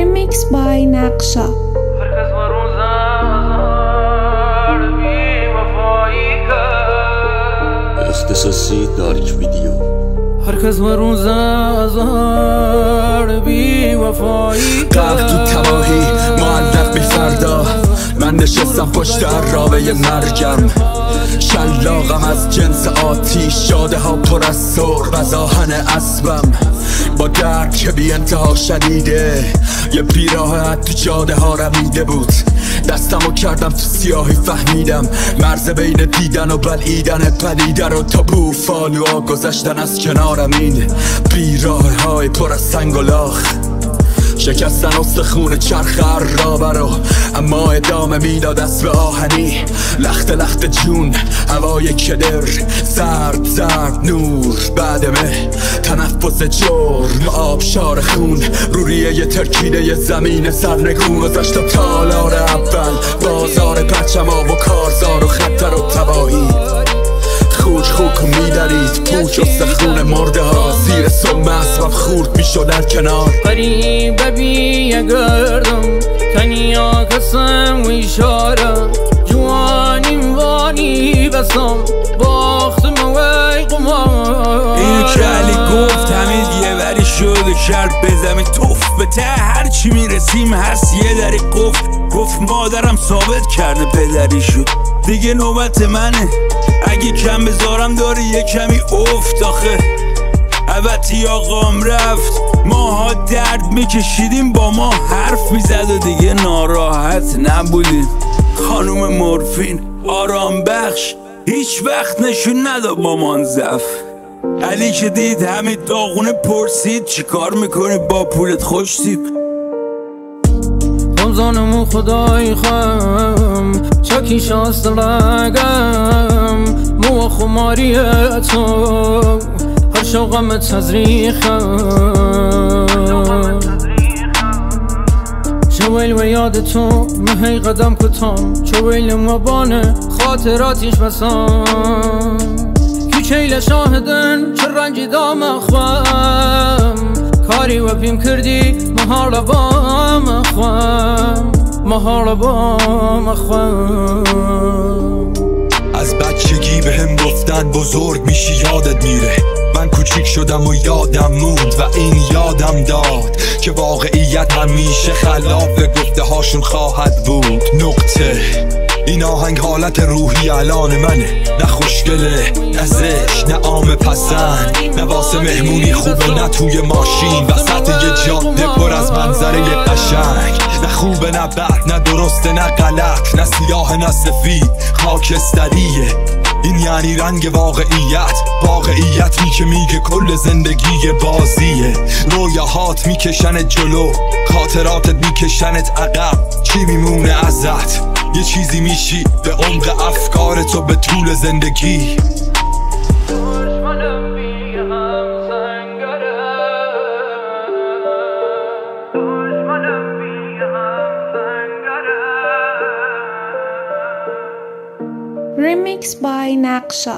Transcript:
Remix by Naqsha. اختصاصی دارک ویدیو. هر کس ورون زار بی وفایی قلب تو تباهی معلق بی فردا. من نشستم پشت عرابه مرگم، شلاقم از جنس آتیش، جاده ها پر از سرب از آهن اسبم، با درد که بی انتها شدیده. یه بیراه تو جاده ها رمیده بود، دستمو کردم تو سیاهی، فهمیدم مرز بین دیدن و بلعیدن پدیده رو. تا بوفالوها گذشتن از کنارم، این بیراه های پر از سنگ و لاخ، شکستن استخون چرخ عرابه رو، اما ادامه میداد اسب آهنی. لخت لخت جون، هوای کدر، زرد زرد نور بعدمه، تنفس جرم، آبشار خون، روریه یه ترکیده یه زمین سرنگون. گذشت تالار اول، بازار پرچما و کارزار و خطر و تباهی. خوک خوک میدرید پوچ و سخون مرده ها، زیر سم اسبم خورد میشد در کنار. قریب بی گردم تنیا کسم و اشاره، جوانیم وانی بسم باختم وی قمار. اینو که علی گفت همین یه وری شد کرد به زمین توف. به ته هرچی میرسیم هست یه دری گفت مادرم ثابت کرده پدری شد. دیگه نوبت منه، اگه کم بذارم داره یه کمی افت. آخه البته آقام رفت، ماها درد میکشیدیم، با ما حرف میزد و دیگه ناراحت نبودیم. خانوم مورفین آرام بخش هیچ وقت نشون نداد مامان ضعف. علی که دید همین داغونه پرسید چی کار میکنی با پولت خوشتیب. زانمو خدای خم چاکی شاست لگم، مو خماری تو هر شوقم تزریخم. شویل و یاد تو مهی قدم کتام، چویل مبانه خاطراتیش بسام. کیچیل شاهدن چه رنجی دام اخوام، کاری و پیم کردی مهار بام اخوام، مهار بام اخوام. از بچگی به هم گفتن بزرگ میشی یادت میره، من کوچیک شدم و یادم موند و این یادم داد که واقعیت همیشه خلاف گفته هاشون خواهد بود. نقطه این آهنگ حالت روحی الان منه، نه خوشگله نه زشت نه عام پسند، نه واسه مهمونی خوبه نه توی ماشین وسط یه جاده پر از منظره قشنگ. نه خوبه نه بد نه درسته نه غلط، نه سیاه نه سفید، خاکستریه. این یعنی رنگ واقعیتی که میگه کل زندگی بازیه. رویاهات میکشنت جلو، خاطراتت میکشنت عقب، چی میمونه ازت؟ یه چیزی میشی به عمق افکار تو به طول زندگی. Remix by Naqsha.